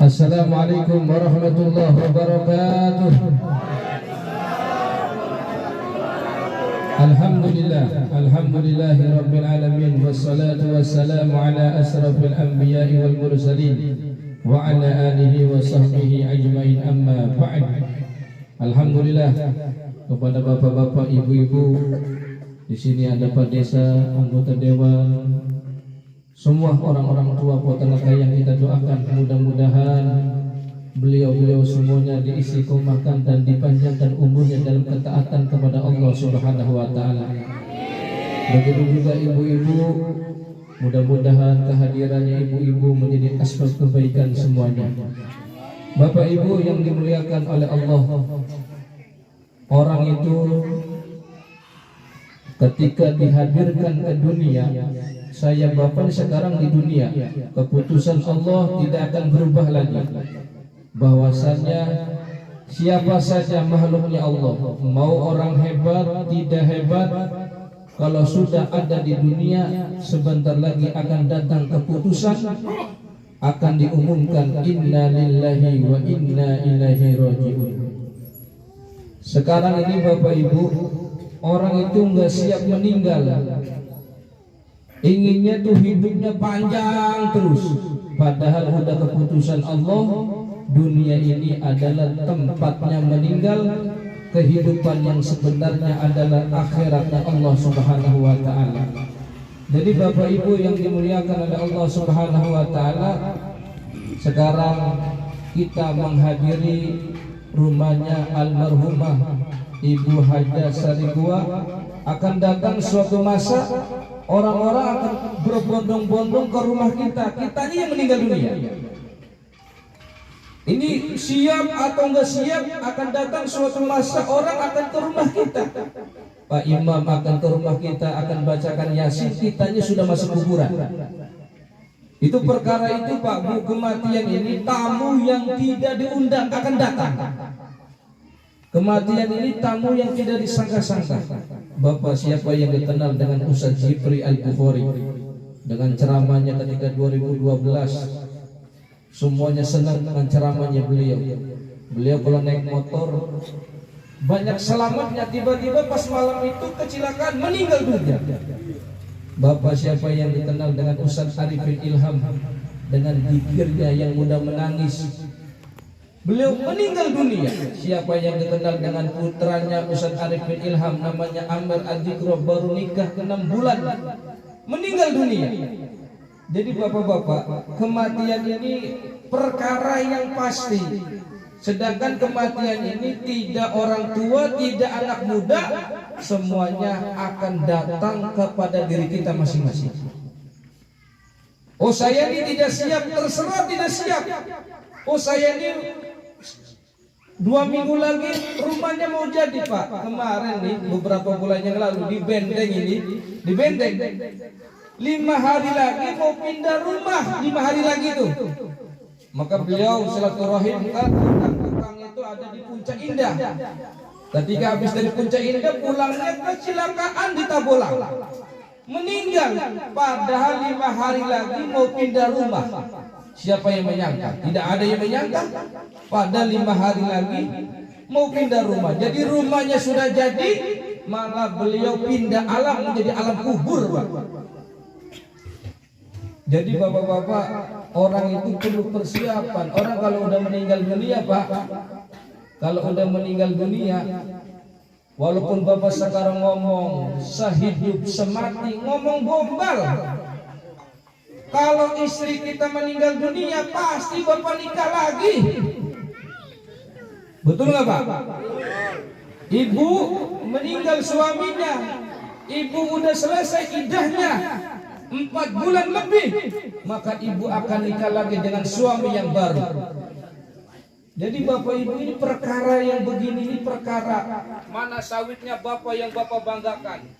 Assalamualaikum warahmatullahi wabarakatuh. Alhamdulillahi rabbil alamin, wassalatu wassalamu ala asrafil anbiya'i wal mursalin wa ala alihi wa sahbihi ajmain, amma ba'd. Alhamdulillah kepada bapak-bapak, ibu-ibu di sini, ada Pak Desa, anggota dewan, semua orang-orang tua potongan yang kita doakan, mudah-mudahan beliau-beliau semuanya diistiqomahkan dan dipanjangkan umurnya dalam ketaatan kepada Allah Subhanahu wa taala. Begitu juga ibu-ibu, mudah-mudahan kehadirannya ibu-ibu menjadi asbab kebaikan semuanya. Bapak Ibu yang dimuliakan oleh Allah, orang itu ketika dihadirkan ke dunia, saya bapak sekarang di dunia, keputusan Allah tidak akan berubah lagi, bahwasanya siapa saja makhluknya Allah, mau orang hebat tidak hebat, kalau sudah ada di dunia, sebentar lagi akan datang keputusan, akan diumumkan inna lillahi wa inna ilaihi raji'un. Sekarang ini Bapak Ibu, orang itu nggak siap meninggal, inginnya tuh hidupnya panjang terus, padahal udah keputusan Allah, dunia ini adalah tempatnya meninggal, kehidupan yang sebenarnya adalah akhiratnya Allah Subhanahu wa taala. Jadi Bapak Ibu yang dimuliakan oleh Allah Subhanahu wa taala, sekarang kita menghadiri rumahnya almarhumah Ibu Hajah Sarigua. Akan datang suatu masa orang-orang akan berbondong-bondong ke rumah kita, kitanya yang meninggal dunia. Ini siap atau enggak siap, akan datang suatu masa orang akan ke rumah kita, Pak Imam akan ke rumah kita, akan bacakan Yasin, kitanya sudah masuk kuburan. Itu perkara itu Pak Bu, kematian ini tamu yang tidak diundang akan datang. Kematian ini tamu yang tidak disangka-sangka. Bapak siapa yang dikenal dengan Ustaz Jifri Al-Bukhari, dengan ceramahnya ketika 2012, semuanya senang dengan ceramahnya beliau. Beliau kalau naik motor banyak selamatnya, tiba-tiba pas malam itu kecelakaan meninggal dunia. Bapak siapa yang dikenal dengan Ustaz Arifin Ilham, dengan zikirnya yang mudah menangis, beliau meninggal dunia. Siapa yang dikenal dengan putranya Ustaz Arifin Ilham, namanya Amir Adzikro, baru nikah 6 bulan, meninggal dunia. Jadi bapak-bapak, kematian ini perkara yang pasti. Sedangkan kematian ini tidak orang tua, tidak anak muda, semuanya akan datang kepada diri kita masing-masing. Oh saya ini tidak siap, terserah tidak siap. Oh saya ini 2 minggu lagi rumahnya mau jadi Pak. Kemarin nih beberapa bulan yang lalu di Benteng ini, di Benteng 5 hari lagi mau pindah rumah, 5 hari lagi tuh. Maka beliau silaturahim, tukang itu ada di Puncak Indah. Ketika habis dari Puncak Indah pulangnya kecelakaan di Tabolang, meninggal. Padahal 5 hari lagi mau pindah rumah. Siapa yang menyangka? Tidak ada yang menyangka. Padahal 5 hari lagi mau pindah rumah. Jadi rumahnya sudah jadi, malah beliau pindah alam menjadi alam kubur Pak. Jadi bapak-bapak, orang itu perlu persiapan. Orang kalau udah meninggal dunia Pak, kalau udah meninggal dunia, walaupun bapak sekarang ngomong sehidup semati, ngomong gombal. Kalau istri kita meninggal dunia, pasti bapak nikah lagi. Betul nggak Pak? Ibu meninggal suaminya, ibu udah selesai iddahnya 4 bulan lebih, maka ibu akan nikah lagi dengan suami yang baru. Jadi bapak ibu, ini perkara yang begini, ini perkara mana sawitnya bapak yang bapak banggakan,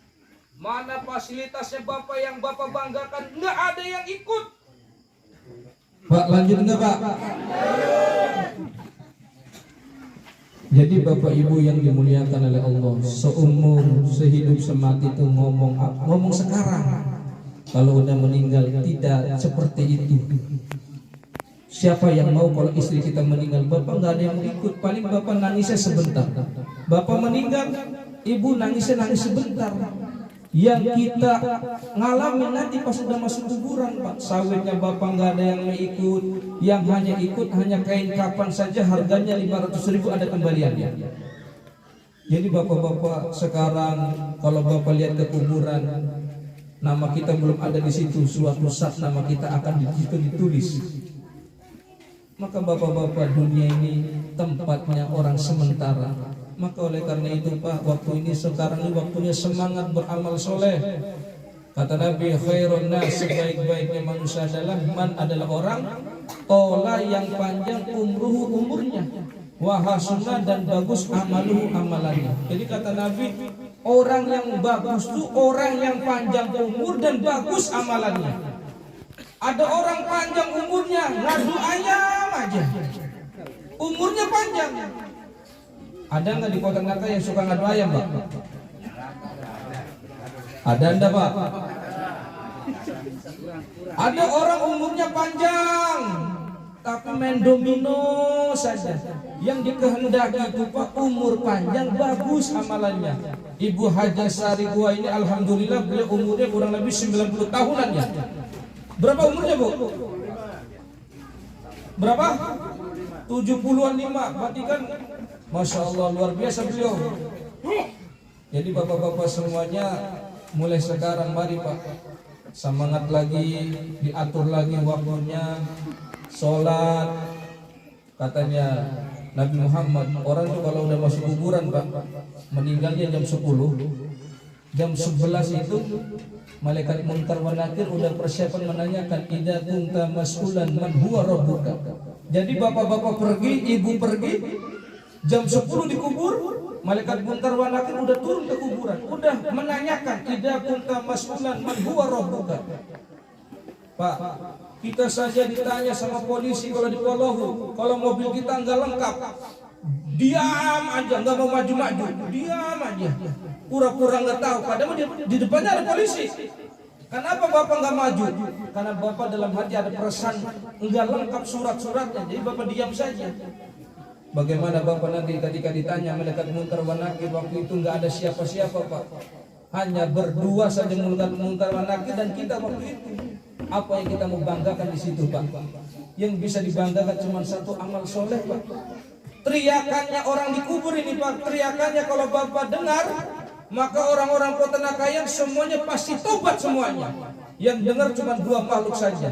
mana fasilitasnya bapak yang bapak banggakan, nggak ada yang ikut. Pak lanjut nggak Pak? Jadi bapak ibu yang dimuliakan oleh Allah, seumur sehidup semati itu ngomong sekarang. Kalau udah meninggal tidak seperti itu. Siapa yang mau kalau istri kita meninggal? Bapak nggak ada yang mau ikut. Paling bapak nangisnya sebentar. Bapak meninggal, ibu nangisnya nangis sebentar. Yang kita ngalamin nanti pas sudah masuk kuburan, Pak, sawitnya bapak nggak ada yang mau ikut. Yang hanya ikut hanya kain kapan saja, harganya 500.000 ada kembaliannya. Jadi bapak-bapak sekarang kalau bapak lihat ke kuburan, nama kita belum ada di situ. Suatu saat nama kita akan ditulis. Maka bapak-bapak, dunia ini tempatnya orang sementara. Maka oleh karena itu Pak, waktu ini sekarang ini waktunya semangat beramal soleh. Kata Nabi, khairun nas, sebaik-baiknya manusia adalah orang tola yang panjang umurnya, wahasuna dan bagus amalannya. Jadi kata Nabi, orang yang bagus itu orang yang panjang umur dan bagus amalannya. Ada orang panjang umurnya, ngadu ayam aja, umurnya panjang. Ada nggak di kota Naka yang suka ngadu ayam, Pak? Ada enggak, Pak? Ada orang umurnya panjang, tapi main domino saja. Yang dikehendaki itu Pak, umur panjang, bagus amalannya. Ibu Hajah Sari Gua ini alhamdulillah beliau umurnya kurang lebih 90 tahunan ya. Berapa umurnya, Bu? Berapa? 70-an 5. Berarti kan Masya Allah luar biasa beliau. Jadi bapak-bapak semuanya, mulai sekarang mari Pak, semangat lagi, diatur lagi waktunya, sholat. Katanya Nabi Muhammad, orang itu kalau udah masuk kuburan Pak, meninggalnya jam 10, jam 11 itu malaikat munkar wa nakir udah persiapan menanyakan, idza kunta mas'ulan man huwa rabbuka. Jadi bapak-bapak pergi, ibu pergi, jam 10 dikubur, malaikat munkar wa nakir udah turun ke kuburan, udah menanyakan, idza kunta mas'ulan man huwa rabbuka. Pak, kita saja ditanya sama polisi kalau di Polohu, kalau mobil kita nggak lengkap, diam aja, nggak mau maju-maju, diam aja, pura-pura nggak tahu. Padahal di depannya ada polisi. Kenapa bapak nggak maju? Karena bapak dalam hati ada perasaan nggak lengkap surat-suratnya, jadi bapak diam saja. Bagaimana bapak nanti ketika ditanya malaikat munkar wa nakir, waktu itu nggak ada siapa-siapa Pak, hanya berdua saja malaikat munkar wa nakir dan kita waktu itu. Apa yang kita mau banggakan di situ Pak? Yang bisa dibanggakan cuma satu, amal soleh Pak. Teriakannya orang dikubur ini Pak, teriakannya kalau bapak dengar, maka orang-orang kota Nakayan semuanya pasti tobat semuanya. Yang dengar cuma dua makhluk saja,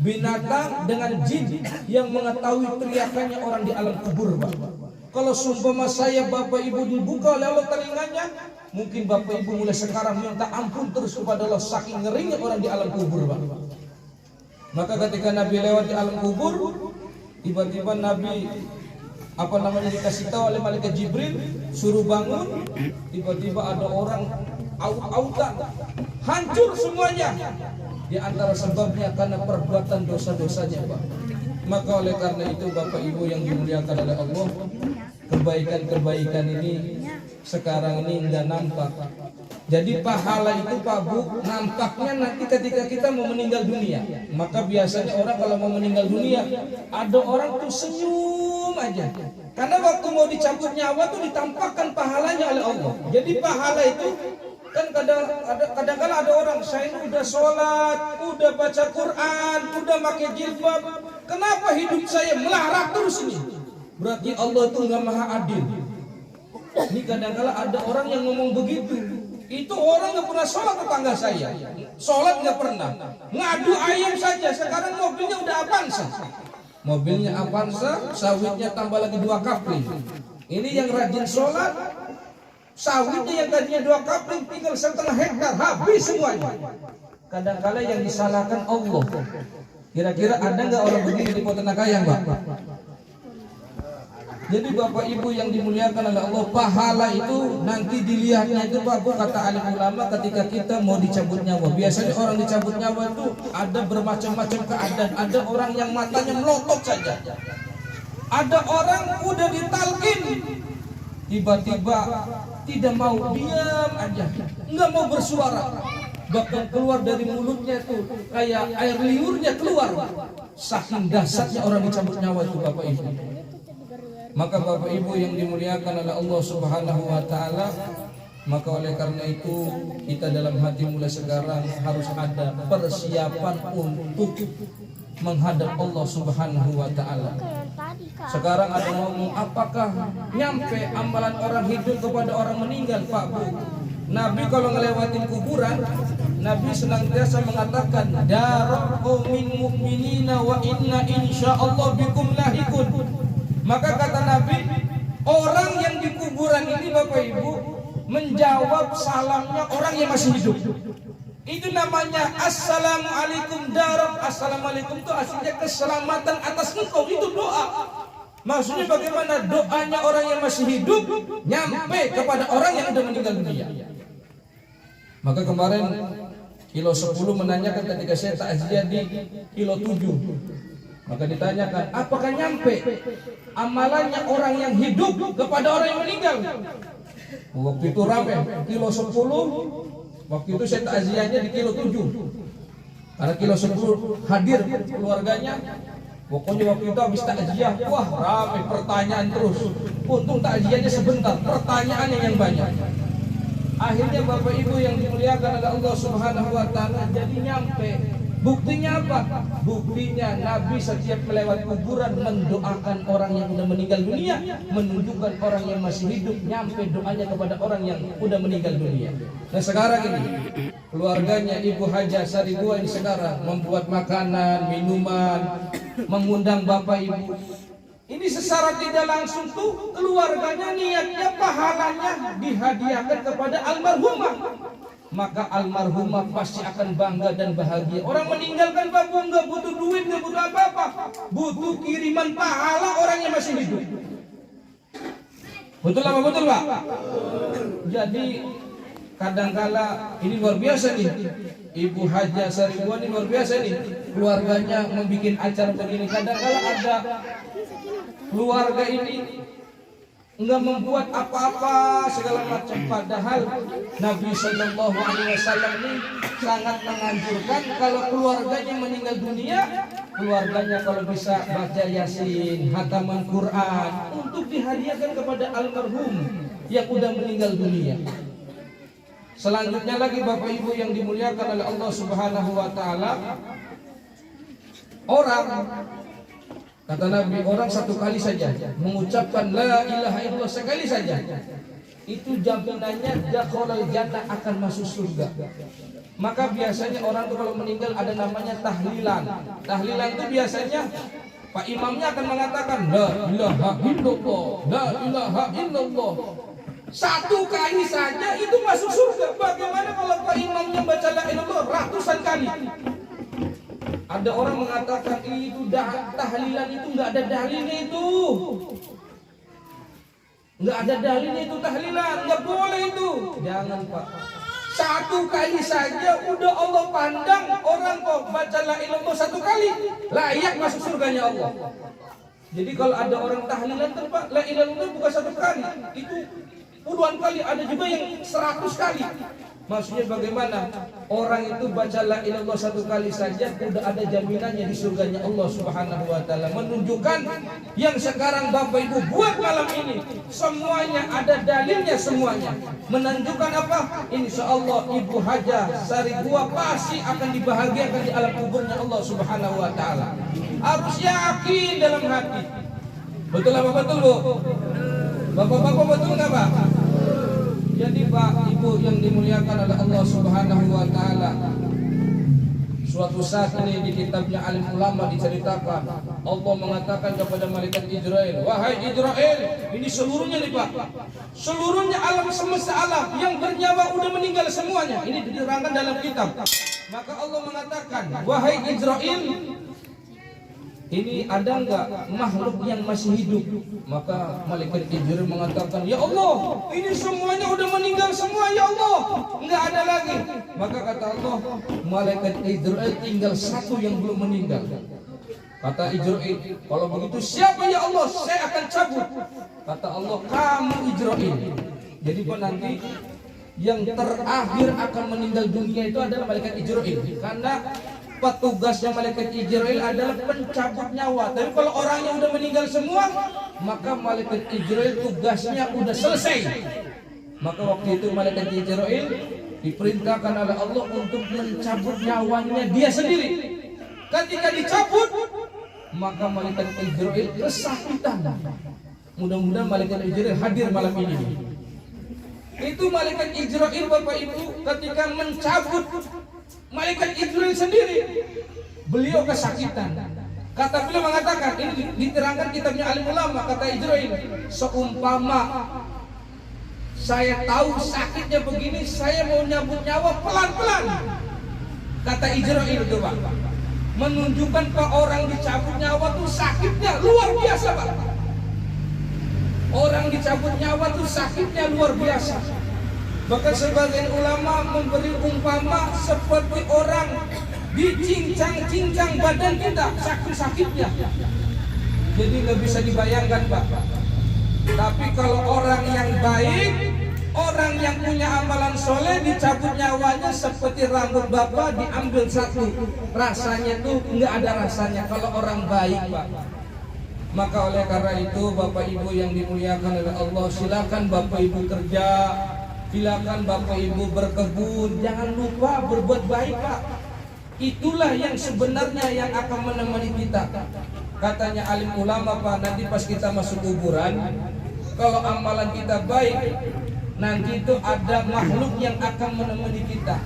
binatang dengan jin yang mengetahui teriakannya orang di alam kubur Pak. Kalau sumpama saya bapak ibu dibuka oleh Allah telinganya, mungkin bapak ibu mulai sekarang minta ampun terus kepada Allah, saking ngerinya orang di alam kubur Pak. Maka ketika Nabi lewat di alam kubur, tiba-tiba Nabi dikasih tahu oleh malaikat Jibril, suruh bangun. Tiba-tiba ada orang aut-autan, hancur semuanya. Di antara sebabnya karena perbuatan dosa-dosanya Pak. Maka oleh karena itu bapak ibu yang dimuliakan oleh Allah, kebaikan-kebaikan ini sekarang ini enggak nampak. Jadi pahala itu Pak Bu, nampaknya nanti ketika kita mau meninggal dunia. Maka biasanya orang kalau mau meninggal dunia, ada orang tuh senyum aja. Karena waktu mau dicabut nyawa tuh ditampakkan pahalanya oleh Allah. Jadi pahala itu kan kadang-kadang ada orang, saya ini udah sholat, udah baca Quran, udah pakai jilbab, kenapa hidup saya melarat terus ini? Berarti Allah itu nggak maha adil. Ini kadang-kadang ada orang yang ngomong begitu. Itu orang nggak pernah sholat, tetangga saya sholat nggak pernah, ngadu ayam saja. Sekarang mobilnya udah Avanza, mobilnya Avanza, sawitnya tambah lagi 2 kapling. Ini yang rajin sholat, sawitnya yang tadinya 2 kapling tinggal 1,5 hektar, habis semuanya. Kadang-kadang yang disalahkan Allah. Kira-kira ada nggak orang begini di kota Nakayang Pak? Jadi bapak ibu yang dimuliakan oleh Allah, pahala itu nanti dilihatnya itu Pak Bu, kata alim ulama, ketika kita mau dicabut nyawa. Biasanya orang dicabut nyawa itu ada bermacam-macam keadaan. Ada orang yang matanya melotot saja, ada orang udah ditalkin, tiba-tiba tidak mau, diam aja, nggak mau bersuara, bahkan keluar dari mulutnya itu kayak air liurnya keluar. saking dahsyatnya orang dicabut nyawa itu Bapak Ibu. Maka Bapak Ibu yang dimuliakan oleh Allah Subhanahu wa taala, maka oleh karena itu kita dalam hati mulai sekarang harus ada persiapan untuk menghadap Allah Subhanahu wa taala. Sekarang ada ngomong, apakah nyampe amalan orang hidup kepada orang meninggal, Pak Bu? Nabi kalau ngelewatin kuburan, Nabi senantiasa mengatakan, daraqu min mu'minina wa inna insyaallah bikum lahikun. Maka kata Nabi, orang yang di kuburan ini Bapak Ibu menjawab salamnya orang yang masih hidup. Itu namanya assalamualaikum darab. Assalamualaikum itu aslinya keselamatan atas engkau, itu doa. Maksudnya bagaimana doanya orang yang masih hidup nyampe kepada orang yang sudah meninggal dunia. Maka kemarin kilo 10 menanyakan ketika saya takziah di kilo 7. Maka ditanyakan, apakah nyampe amalannya orang yang hidup kepada orang yang meninggal? Waktu itu rame, kilo 10. Waktu itu saya takziahnya di kilo 7. Karena kilo 10 hadir keluarganya. Pokoknya waktu itu habis takziah, wah rame pertanyaan terus. Untung takziahnya sebentar, pertanyaannya yang banyak. Akhirnya Bapak Ibu yang dimuliakan oleh Allah Subhanahu wa taala, jadi nyampe. Buktinya apa? Buktinya Nabi setiap melewati kuburan mendoakan orang yang sudah meninggal dunia, menunjukkan orang yang masih hidup nyampe doanya kepada orang yang sudah meninggal dunia. Nah sekarang ini keluarganya Ibu Hajah Sarigua ini sekarang membuat makanan, minuman, mengundang Bapak Ibu. Ini secara tidak langsung tuh keluarganya niatnya pahalanya dihadiahkan kepada almarhumah. Maka almarhumah pasti akan bangga dan bahagia. Orang meninggalkan Pak Bu nggak butuh duit, nggak butuh apa-apa, butuh kiriman pahala orang yang masih hidup. Betul apa betul Pak? Jadi kadangkala ini luar biasa nih, Ibu Hajah Sarigua ini luar biasa nih, keluarganya membuat acara begini. Kadangkala ada keluarga ini enggak membuat apa-apa segala macam, padahal Nabi Shallallahu Alaihi Wasallam ini sangat menganjurkan kalau keluarganya meninggal dunia, keluarganya kalau bisa baca Yasin, hataman Quran untuk dihadiahkan kepada almarhum yang sudah meninggal dunia. Selanjutnya lagi Bapak Ibu yang dimuliakan oleh Allah Subhanahu Wa Taala, orang kata Nabi, orang satu kali saja mengucapkan la ilaha illallah sekali saja, itu jaminannya dakhalal jannah, akan masuk surga. Maka biasanya orang itu kalau meninggal ada namanya tahlilan. Tahlilan itu biasanya Pak Imamnya akan mengatakan la ilaha illallah, la ilaha illallah. Satu kali saja itu masuk surga. Bagaimana kalau Pak Imamnya baca la ilaha illallah ratusan kali? Ada orang mengatakan itu tahlilan itu nggak ada dalilnya itu, nggak ada dalilnya itu tahlilan, nggak boleh itu. Jangan Pak, satu kali saja udah Allah pandang orang kok baca la ilaha satu kali layak masuk surganya Allah. Jadi kalau ada orang tahlilan Pak, la ilaha bukan satu kali, itu puluhan kali, ada juga yang 100 kali. Maksudnya bagaimana? Orang itu baca la ilallah satu kali saja sudah ada jaminannya di surganya Allah Subhanahu wa taala. Menunjukkan yang sekarang Bapak Ibu buat malam ini semuanya ada dalilnya semuanya. Menunjukkan apa? Insyaallah Ibu Hajah Sarigua pasti akan dibahagiakan di alam kuburnya Allah Subhanahu wa taala. Harus yakin dalam hati. Betul apa betul Bu? Bapak-bapak betul enggak Pak? Jadi Pak Ibu yang dimuliakan oleh Allah Subhanahu wa taala, suatu saat ini di kitabnya Alim Ulama diceritakan Allah mengatakan kepada malaikat Israel, wahai Israel, ini seluruhnya nih Pak, seluruhnya alam semesta alam yang bernyawa udah meninggal semuanya. Ini diterangkan dalam kitab. Maka Allah mengatakan, wahai Israel, ini ada enggak makhluk yang masih hidup? Maka malaikat Jibril mengatakan, ya Allah, ini semuanya udah meninggal semua ya Allah, enggak ada lagi. Maka kata Allah, malaikat Jibril tinggal satu yang belum meninggal. Kata Jibril, kalau begitu siapa ya Allah, saya akan cabut. Kata Allah, kamu Jibril. Jadi nanti yang terakhir akan meninggal dunia itu adalah malaikat Jibril, karena Petugasnya malaikat Jibril adalah pencabut nyawa. Tapi kalau orangnya udah meninggal semua, maka malaikat Jibril tugasnya udah selesai. Maka waktu itu malaikat Jibril diperintahkan oleh Allah untuk mencabut nyawanya dia sendiri. Ketika dicabut, maka malaikat Jibril kesakitan. Mudah-mudahan malaikat Jibril hadir malam ini. Itu malaikat Jibril Bapak Ibu ketika mencabut malaikat Jibril sendiri, beliau kesakitan. Kata beliau mengatakan, ini diterangkan kitabnya Alim Ulama, kata Jibril, seumpama saya tahu sakitnya begini, saya mau nyabut nyawa pelan-pelan. Kata Jibril itu Pak, menunjukkan Pak orang dicabut nyawa tuh sakitnya luar biasa Pak. Orang dicabut nyawa tuh sakitnya luar biasa. Bahkan sebagian ulama memberi umpama seperti orang dicincang-cincang badan kita, sakit-sakitnya. Jadi nggak bisa dibayangkan Pak. Tapi kalau orang yang baik, orang yang punya amalan soleh, dicabut nyawanya seperti rambut Bapak diambil satu, rasanya tuh nggak ada rasanya kalau orang baik Pak. Maka oleh karena itu Bapak Ibu yang dimuliakan oleh Allah, silakan Bapak Ibu kerja, silakan Bapak Ibu berkebun, jangan lupa berbuat baik Pak. Itulah yang sebenarnya yang akan menemani kita. Katanya alim ulama Pak, nanti pas kita masuk kuburan, kalau amalan kita baik, nanti itu ada makhluk yang akan menemani kita.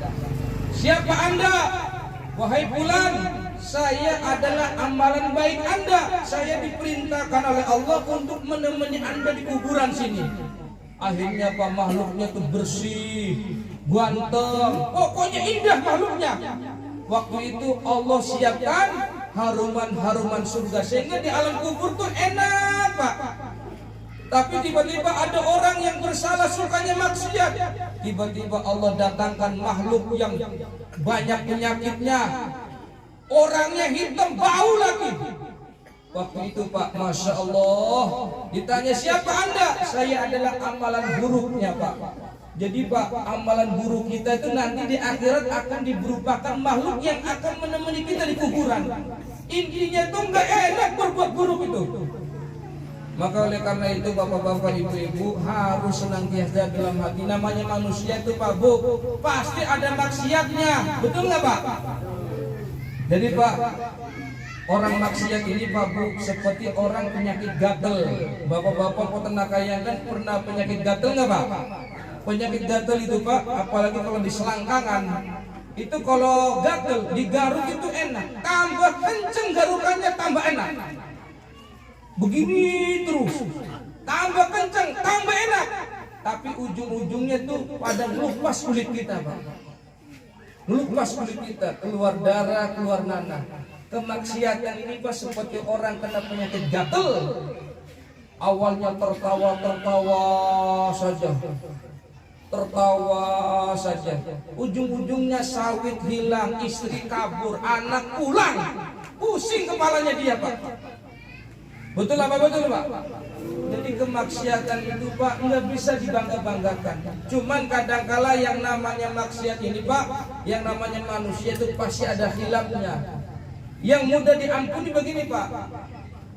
Siapa Anda? Wahai fulan, saya adalah amalan baik Anda. Saya diperintahkan oleh Allah untuk menemani Anda di kuburan sini. Akhirnya Pak, makhluknya tuh bersih, ganteng, pokoknya indah makhluknya. Waktu itu Allah siapkan haruman-haruman surga, sehingga di alam kubur tuh enak Pak. Tapi tiba-tiba ada orang yang bersalah, sukanya maksiat. Tiba-tiba Allah datangkan makhluk yang banyak penyakitnya, orangnya hitam, bau lagi. Waktu itu Pak, Masya Allah, ditanya siapa Anda? Saya adalah amalan buruknya Pak. Jadi Pak, amalan buruk kita itu nanti di akhirat akan diberupakan makhluk yang akan menemani kita di kuburan. Intinya tuh nggak enak berbuat buruk itu. Maka oleh karena itu Bapak-bapak, Ibu-ibu harus senantiasa dalam hati, namanya manusia itu Pak Bu, pasti ada maksiatnya, betul nggak Pak? Jadi Pak, orang maksiat ini Pak Bu seperti orang penyakit gatel. Bapak-bapak peternak ayam kan pernah penyakit gatel nggak Pak? Penyakit gatel itu Pak, apalagi kalau di selangkangan, itu kalau gatel digaruk itu enak, tambah kenceng garukannya tambah enak. Begini terus, tambah kenceng, tambah enak. Tapi ujung-ujungnya tuh pada ngelupas kulit kita Pak. Ngelupas kulit kita, keluar darah, keluar nanah. Kemaksiatan ini Pak seperti orang kena penyakit gatel. Awalnya tertawa saja, tertawa saja. Ujung-ujungnya sawit hilang, istri kabur, anak pulang, pusing kepalanya dia Pak. Betul apa betul Pak? Jadi kemaksiatan itu Pak nggak bisa dibangga-banggakan. Cuman kadangkala yang namanya maksiat ini Pak, yang namanya manusia itu pasti ada hilafnya. Yang mudah diampuni begini Pak,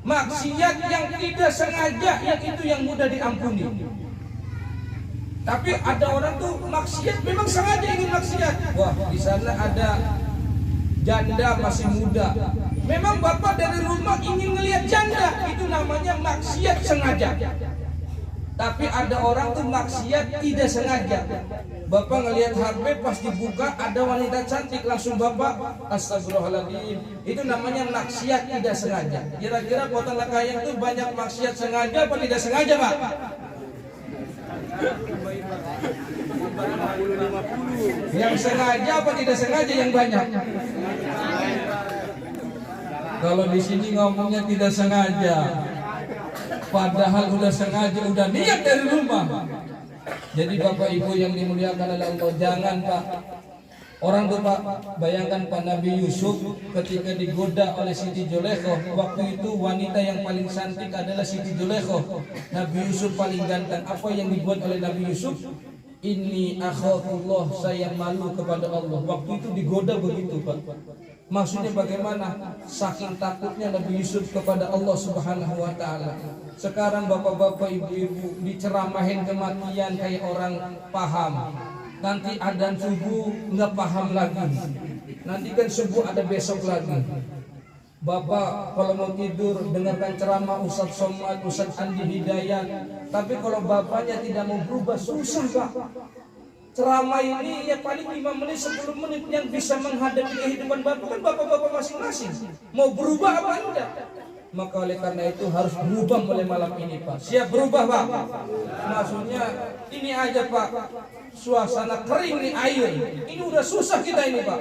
maksiat yang tidak sengaja, yang itu yang mudah diampuni. Tapi ada orang tuh maksiat memang sengaja ingin maksiat. Wah, di sana ada janda masih muda, memang bapak dari rumah ingin ngelihat janda, itu namanya maksiat sengaja. Tapi ada orang tuh maksiat tidak sengaja. Bapak ngelihat HP pas dibuka ada wanita cantik, langsung bapak astagfirullahaladzim. Itu namanya maksiat tidak sengaja. Kira-kira peternak ayam tuh banyak maksiat sengaja apa tidak sengaja Pak? Yang sengaja apa tidak sengaja yang banyak? Kalau di sini ngomongnya tidak sengaja, padahal udah sengaja, udah niat dari rumah. Jadi Bapak Ibu yang dimuliakan oleh Allah, jangan Pak. Orang tuh Pak, bayangkan Pak Nabi Yusuf ketika digoda oleh Siti Zulaikha. Waktu itu wanita yang paling cantik adalah Siti Zulaikha. Nabi Yusuf paling ganteng. Apa yang dibuat oleh Nabi Yusuf? Inni akhafullah, saya malu kepada Allah. Waktu itu digoda begitu Pak. Maksudnya bagaimana? Saking takutnya Nabi Yusuf kepada Allah Subhanahu wa taala. Sekarang bapak-bapak, ibu-ibu diceramahin kematian kayak orang paham. Nanti adzan subuh nggak paham lagi. Nanti kan subuh ada besok lagi. Bapak kalau mau tidur dengarkan ceramah Ustadz Somad, Ustadz Andi Hidayat. Tapi kalau bapaknya tidak mau berubah, susah Pak. Ceramah ini ya paling 5 menit 10 menit yang bisa menghadapi kehidupan bapak kan bapak-bapak masing-masing. Mau berubah apa enggak? Maka oleh karena itu harus berubah mulai malam ini Pak. Siap berubah Pak? Maksudnya ini aja Pak, suasana kering nih air. Ini udah susah kita ini Pak.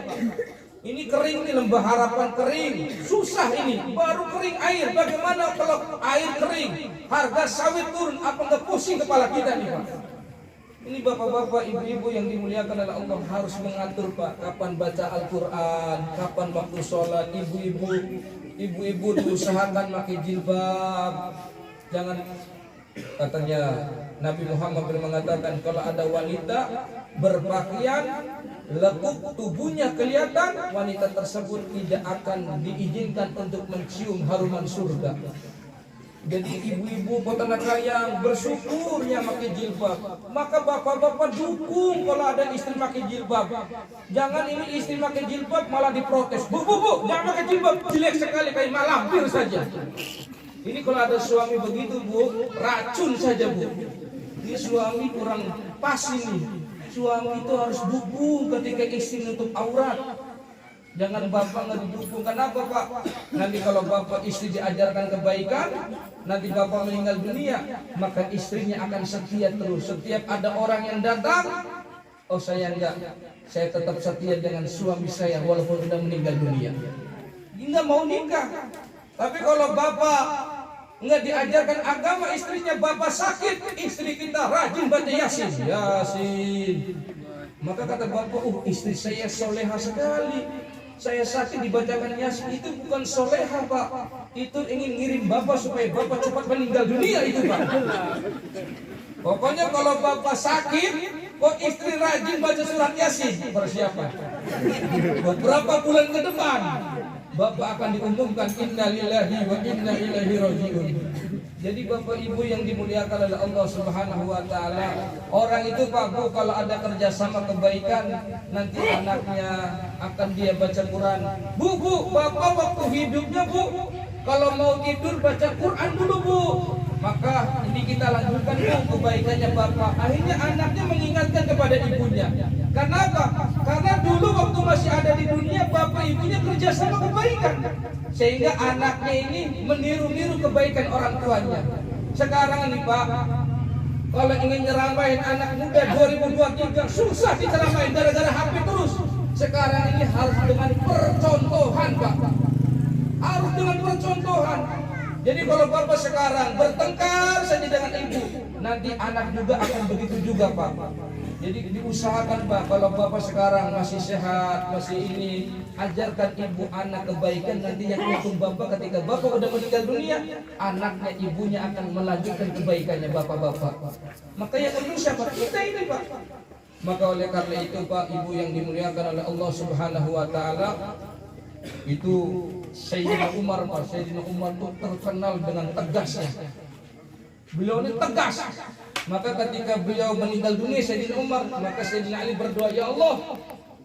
Ini kering nih, Lembah Harapan kering, susah ini. Baru kering air. Bagaimana kalau air kering? Harga sawit turun, apa nggak pusing kepala kita nih Pak? Ini bapak-bapak, ibu-ibu yang dimuliakan oleh Allah harus mengatur Pak. Kapan baca Al-Quran, kapan waktu sholat. Ibu-ibu diusahakan pakai jilbab. Jangan, katanya Nabi Muhammad mengatakan kalau ada wanita berpakaian lekuk tubuhnya kelihatan, wanita tersebut tidak akan diizinkan untuk mencium haruman surga. Jadi ibu-ibu Potonakayang bersyukurnya pakai jilbab. Maka bapak-bapak dukung kalau ada istri pakai jilbab. Jangan ini istri pakai jilbab malah diprotes. Bu, jangan pakai jilbab, jelek sekali kayak malampir saja. Ini kalau ada suami begitu Bu, racun saja Bu. Ini suami kurang pas ini. Suami itu harus dukung ketika istri nutup aurat. Jangan bapak nggak didukung. Kenapa Pak? Nanti kalau bapak istri diajarkan kebaikan, nanti bapak meninggal dunia, maka istrinya akan setia terus. Setiap ada orang yang datang, oh saya enggak, saya tetap setia dengan suami saya walaupun sudah meninggal dunia. Enggak mau nikah. Tapi kalau bapak nggak diajarkan agama, istrinya bapak sakit, istri kita rajin baca Yasin. Maka kata bapak, istri saya soleha sekali. Saya sakit dibacakan Yasin, itu bukan soleha Pak. Itu ingin ngirim bapak supaya bapak cepat meninggal dunia itu Pak. Pokoknya kalau bapak sakit, kok istri rajin baca surat Yasin, persiapan. Beberapa bulan ke depan, bapak akan diumumkan inna lillahi wa inna ilaihi rajiun. Jadi bapak ibu yang dimuliakan oleh Allah Subhanahu wa taala, orang itu Pak Bu kalau ada kerjasama kebaikan, nanti anaknya akan dia baca Quran. Bu, bapak waktu hidupnya Bu, kalau mau tidur baca Quran dulu Bu. Maka ini kita lanjutkan Bu kebaikannya bapak. Akhirnya anaknya mengingatkan kepada ibunya. Karena apa? Karena dulu waktu masih ada di dunia bapak ibunya kerjasama kebaikan, sehingga anaknya ini meniru-niru kebaikan orang tuanya. Sekarang ini Pak, kalau ingin nyeramain anak muda 2023 susah diceramain gara-gara HP terus. Sekarang ini harus dengan percontohan Pak. Harus dengan percontohan. Jadi kalau bapak sekarang bertengkar saja dengan ibu, nanti anak juga akan begitu juga Pak. Jadi diusahakan Pak, kalau bapak sekarang masih sehat, masih ini, ajarkan ibu anak kebaikan, nanti yang untung bapak ketika bapak udah meninggal dunia, anaknya ibunya akan melanjutkan kebaikannya bapak-bapak. Maka yang untung siapa? Kita ini Pak. Maka oleh karena itu Pak, ibu yang dimuliakan oleh Allah Subhanahu wa taala, itu Sayyidina Umar Pak. Sayyidina Umar itu terkenal dengan tegasnya. Beliau ini tegas. Maka ketika beliau meninggal dunia Sayyidina Umar, maka Sayyidina Ali berdoa, ya Allah,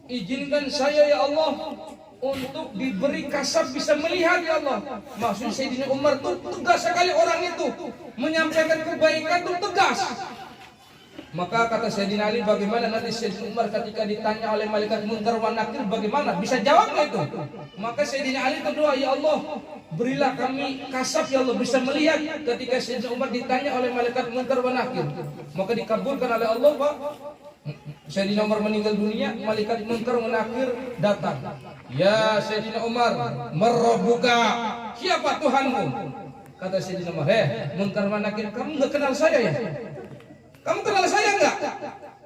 izinkan saya ya Allah untuk diberi kasab bisa melihat ya Allah. Maksud Sayyidina Umar itu tegas sekali orang itu, menyampaikan kebaikan itu tegas. Maka kata Sayyidina Ali, bagaimana nanti Sayyidina Umar ketika ditanya oleh malaikat Munkar wa Nakir, bagaimana bisa jawabnya itu? Maka Sayyidina Ali berdoa, ya Allah, berilah kami kasab ya Allah bisa melihat. Ketika Sayyidina Umar ditanya oleh malaikat Munkar wa Nakir, maka dikabulkan oleh Allah Pak. Sayyidina Umar meninggal dunia, malaikat Munkar wa Nakir datang. Ya Sayyidina Umar, marabbuka, siapa Tuhanmu? Kata Sayyidina Umar, Munkar wa Nakir, kamu nggak kenal saya ya? Kamu kenal saya enggak?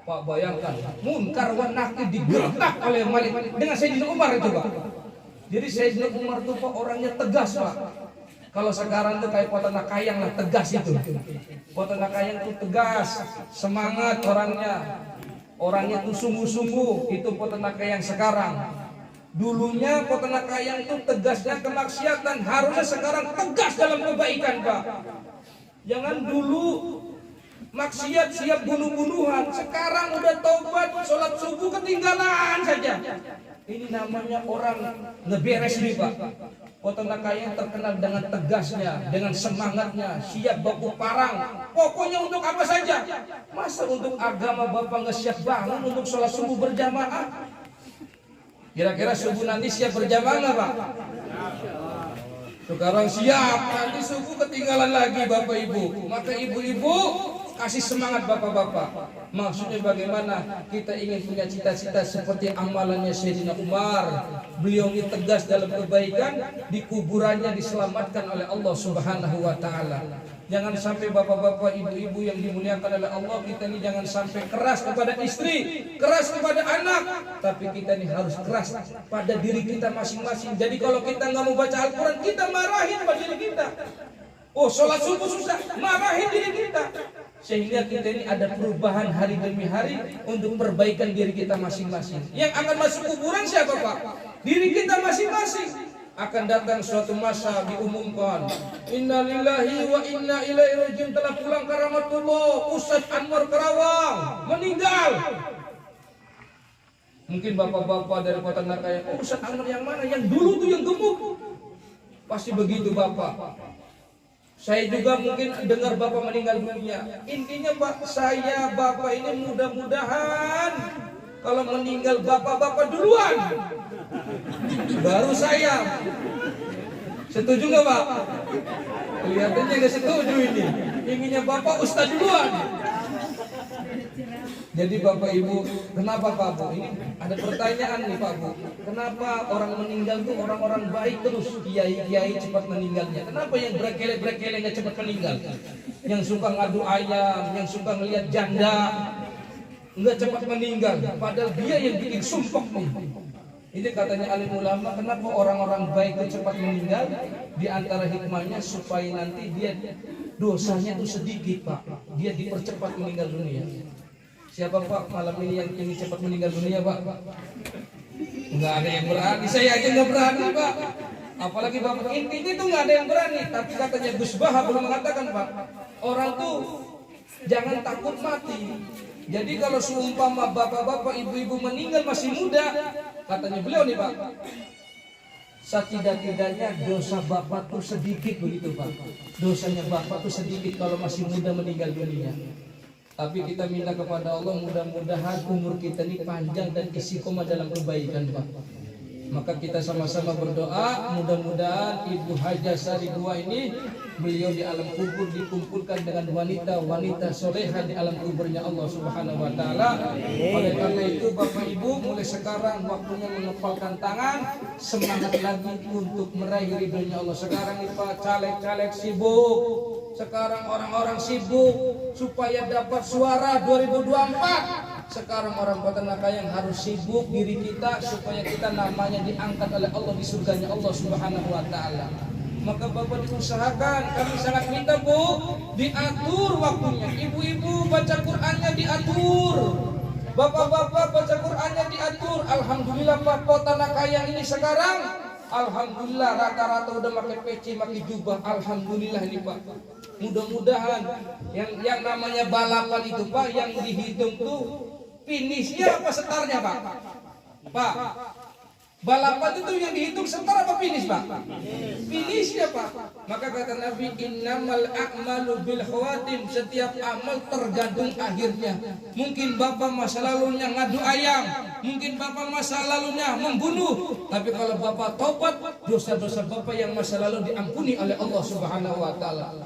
Pak, bayangkan Munkar wa Nakir digertak oleh malaikat dengan Sayyidina Umar itu Pak. Jadi Sayyidina Umar itu Pak orangnya tegas Pak. Kalau sekarang tuh kayak Potonakayang lah, tegas itu. Potonakayang itu tegas, semangat orangnya. Orangnya tuh sungguh-sungguh, itu Potonakayang sekarang. Dulunya Kota Kayang itu tegasnya kemaksiatan, harusnya sekarang tegas dalam kebaikan, Pak. Jangan dulu maksiat siap bunuh-bunuhan, sekarang udah taubat, sholat subuh ketinggalan saja. Ini namanya orang ngeberes nih, Pak. Kota Kayang terkenal dengan tegasnya, dengan semangatnya, siap baku parang. Pokoknya untuk apa saja. Masa untuk agama Bapak nggak siap bangun untuk sholat subuh berjamaah? Kira-kira subuh nanti siap berjamaah nggak, Pak? Sekarang siap, nanti subuh ketinggalan lagi Bapak Ibu. Maka ibu-ibu kasih semangat bapak-bapak. Maksudnya bagaimana kita ingin punya cita-cita seperti amalannya Sayyidina Umar. Beliau ini tegas dalam kebaikan, di kuburannya diselamatkan oleh Allah Subhanahu wa taala. Jangan sampai bapak-bapak, ibu-ibu yang dimuliakan oleh Allah, kita ini jangan sampai keras kepada istri, keras kepada anak, tapi kita ini harus keras pada diri kita masing-masing. Jadi kalau kita nggak mau baca Al-Quran, kita marahin pada diri kita. Oh, sholat subuh susah, marahin diri kita. Sehingga kita ini ada perubahan hari demi hari untuk perbaikan diri kita masing-masing. Yang akan masuk kuburan siapa, Pak? Diri kita masing-masing. Akan datang suatu masa diumumkan, innalillahi wa inna ilaihi rajiun, telah pulang ke rahmatullah Ustadz Anwar Karawang, meninggal. Mungkin bapak-bapak dari Kota Kayang, oh Ustadz Anwar yang mana? Yang dulu tuh yang gemuk. Pasti begitu Bapak. Saya juga mungkin dengar Bapak meninggal dunia. Intinya Pak, saya Bapak ini mudah-mudahan kalau meninggal Bapak-bapak duluan, baru saya. Setuju nggak Pak? Kelihatannya nggak setuju ini. Inginnya Bapak Ustaz duluan. Jadi Bapak Ibu, kenapa Pak Bu? Ini ada pertanyaan nih Pak Bu. Kenapa orang meninggal tuh orang-orang baik terus, kiai-kiai cepat meninggalnya? Kenapa yang berkele-berkele nggak cepat meninggal? Yang suka ngadu ayam, yang suka ngelihat janda, nggak cepat meninggal. Padahal dia yang bikin sumpah nih. Ini katanya alim ulama, kenapa orang-orang baik itu cepat meninggal? Di antara hikmahnya supaya nanti dia dosanya itu sedikit Pak. Dia dipercepat meninggal dunia. Siapa Pak malam ini yang ingin cepat meninggal dunia Pak? Nggak ada yang berani, saya aja nggak berani Pak. Apalagi Bapak intinya itu nggak ada yang berani. Tapi katanya Gus Baha belum mengatakan Pak, orang tuh jangan takut mati. Jadi kalau seumpama bapak-bapak, ibu-ibu meninggal masih muda, katanya beliau nih Pak, setidak-tidaknya dosa bapak tuh sedikit begitu Pak. Dosanya bapak tuh sedikit kalau masih muda meninggal dunia. Tapi kita minta kepada Allah mudah-mudahan umur kita ini panjang dan istiqomah dalam kebaikan Pak. Maka kita sama-sama berdoa mudah-mudahan Ibu Hajah Sari Dua ini beliau di alam kubur dikumpulkan dengan wanita-wanita soleha di alam kuburnya Allah Subhanahu wa taala. Oleh karena itu Bapak Ibu, mulai sekarang waktunya mengepalkan tangan, semangat lagi untuk meraih ridhonya Allah. Sekarang ini Pak, caleg-caleg sibuk. Sekarang orang-orang sibuk supaya dapat suara 2024. Sekarang orang Kota Kayang harus sibuk diri kita supaya kita namanya diangkat oleh Allah di surganya Allah Subhanahu wa taala. Maka Bapak diusahakan, kami sangat minta Bu, diatur waktunya. Ibu-ibu baca Qur'annya diatur. Bapak-bapak baca Qur'annya diatur. Alhamdulillah Pak, Kota Kayang ini sekarang alhamdulillah rata-rata udah pakai peci, pakai jubah. Alhamdulillah ini Pak. Mudah-mudahan yang namanya balapan itu Pak, yang dihitung tuh finishnya apa setarnya Pak? Pak, balapan itu yang dihitung setar apa finish Pak? Finishnya Pak. Maka kata Nabi, innamal a'malu bil khawatim, setiap amal tergantung akhirnya. Mungkin Bapak masa lalunya ngadu ayam, mungkin Bapak masa lalunya membunuh, tapi kalau Bapak tobat, dosa-dosa Bapak yang masa lalu diampuni oleh Allah Subhanahu wa taala.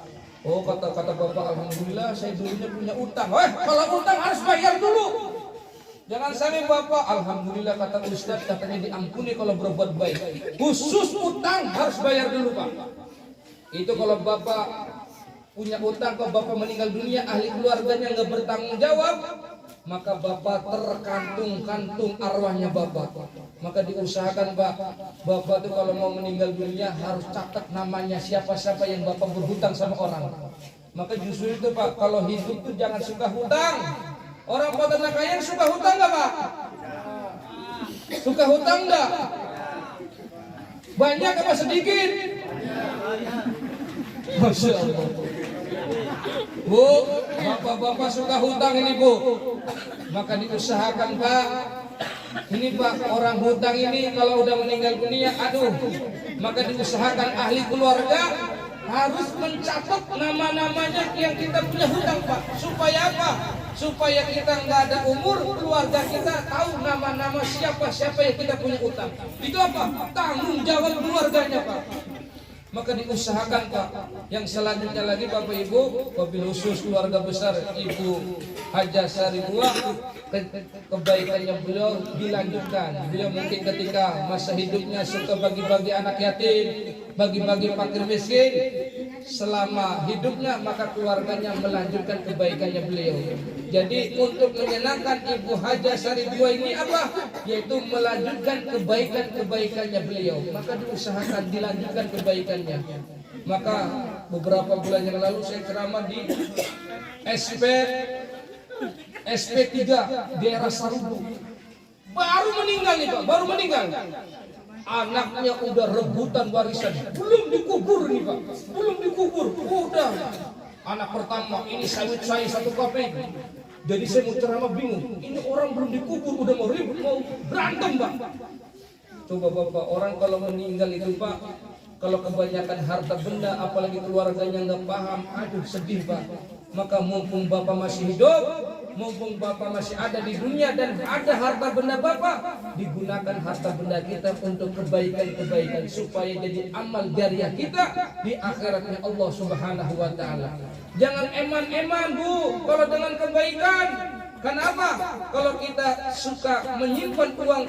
Oh, kata Bapak, alhamdulillah saya dulunya punya utang. Kalau utang harus bayar dulu. Jangan sampai Bapak, alhamdulillah kata Ustaz katanya diampuni kalau berbuat baik. Khusus utang harus bayar dulu Pak. Itu kalau Bapak punya utang, kalau Bapak meninggal dunia, ahli keluarganya nggak bertanggung jawab, maka Bapak terkantung-kantung arwahnya Bapak. Maka diusahakan Bapak itu kalau mau meninggal dunia harus catat namanya siapa-siapa yang Bapak berhutang sama orang. Maka justru itu Pak, kalau hidup itu jangan suka hutang. Orang Kota Kayang suka hutang nggak Pak? Suka hutang nggak? Banyak apa sedikit? Masya Allah. Bu, bapak-bapak suka hutang ini Bu, maka diusahakan Pak. Ini Pak, orang hutang ini kalau udah meninggal dunia, aduh, maka diusahakan ahli keluarga harus mencatat nama-namanya yang kita punya hutang Pak. Supaya apa? Supaya kita nggak ada umur, keluarga kita tahu nama-nama siapa yang kita punya hutang. Itu apa? Tanggung jawab keluarganya Pak. Maka diusahakan Pak. Yang selanjutnya lagi Bapak Ibu, wabil khusus keluarga besar Ibu Hajah Saribuah, kebaikannya beliau dilanjutkan. Beliau mungkin ketika masa hidupnya suka bagi-bagi anak yatim, bagi-bagi fakir miskin. Selama hidupnya maka keluarganya melanjutkan kebaikannya beliau. Jadi untuk menyenangkan Ibu Hajah Saribuah ini apa? Yaitu melanjutkan kebaikan-kebaikannya beliau. Maka diusahakan dilanjutkan kebaikannya. Maka beberapa bulan yang lalu saya ceramah di SP3 daerah Sarubu. Baru meninggal nih Pak, baru meninggal. Anaknya udah rebutan warisan, belum dikubur nih Pak, belum dikubur. Udah anak pertama ini sawit saya 1 kp. Jadi saya mau ceramah bingung. Ini orang belum dikubur udah mau ribut, mau berantem Pak. Coba Bapak, orang kalau meninggal itu Pak, kalau kebanyakan harta benda, apalagi keluarganya nggak paham, aduh sedih Pak. Maka mumpung Bapak masih hidup, mumpung Bapak masih ada di dunia dan ada harta benda Bapak, digunakan harta benda kita untuk kebaikan-kebaikan supaya jadi amal jariah kita di akhiratnya Allah Subhanahu wa taala. Jangan eman-eman Bu kalau dengan kebaikan. Kenapa? Kalau kita suka menyimpan uang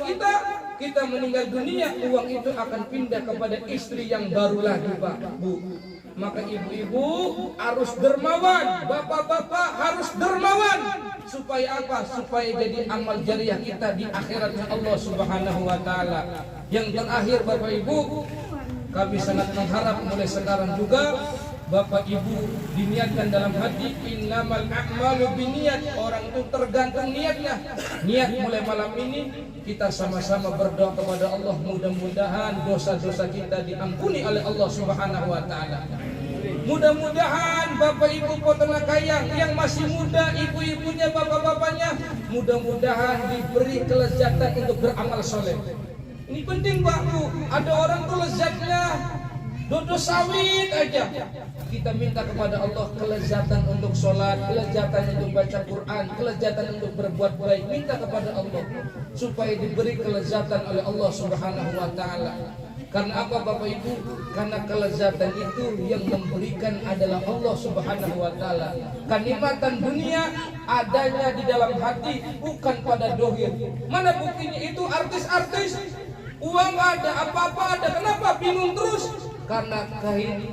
kita meninggal dunia, uang itu akan pindah kepada istri yang baru lagi Pak, Bu. Maka ibu-ibu harus dermawan, bapak-bapak harus dermawan. Supaya apa? Supaya jadi amal jariah kita di akhiratnya Allah Subhanahu wa taala. Yang terakhir Bapak Ibu, kami sangat mengharap mulai sekarang juga Bapak Ibu diniatkan dalam hati, innamal a'malu binniyat. Orang itu tergantung niatnya. Niat mulai malam ini kita sama-sama berdoa kepada Allah, mudah-mudahan dosa-dosa kita diampuni oleh Allah Subhanahu wa taala. Mudah-mudahan Bapak Ibu Potonakayang yang masih muda, ibu-ibunya, bapak-bapaknya, mudah-mudahan diberi kelezatan untuk beramal soleh. Ini penting Pak Bu. Ada orang tuh lezatnya dodo sawit aja. Kita minta kepada Allah kelezatan untuk sholat, kelezatan untuk baca Quran, kelezatan untuk berbuat baik. Minta kepada Allah supaya diberi kelezatan oleh Allah Subhanahu wa taala. Karena apa Bapak Ibu? Karena kelezatan itu yang memberikan adalah Allah Subhanahu wa taala. Kenikmatan dunia adanya di dalam hati, bukan pada dohir. Mana buktinya? Itu artis-artis, uang ada, apa-apa ada. Kenapa bingung terus? Karena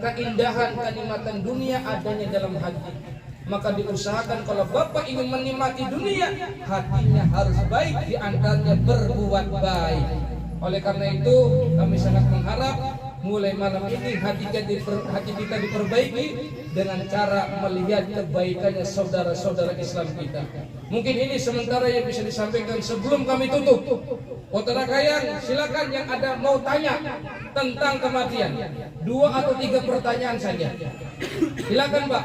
keindahan kenikmatan dunia adanya dalam hati. Maka diusahakan kalau Bapak ingin menikmati dunia, hatinya harus baik, di antaranya berbuat baik. Oleh karena itu kami sangat mengharap mulai malam ini hati kita diperbaiki dengan cara melihat kebaikannya saudara-saudara Islam kita. Mungkin ini sementara yang bisa disampaikan sebelum kami tutup. Potonakayang, silakan yang ada mau tanya tentang kematian, 2 atau 3 pertanyaan saja. Silakan Pak.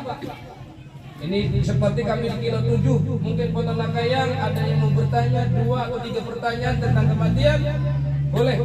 Ini seperti kami di Kilo 7, mungkin Potonakayang ada yang mau bertanya 2 atau 3 pertanyaan tentang kematian. Boleh.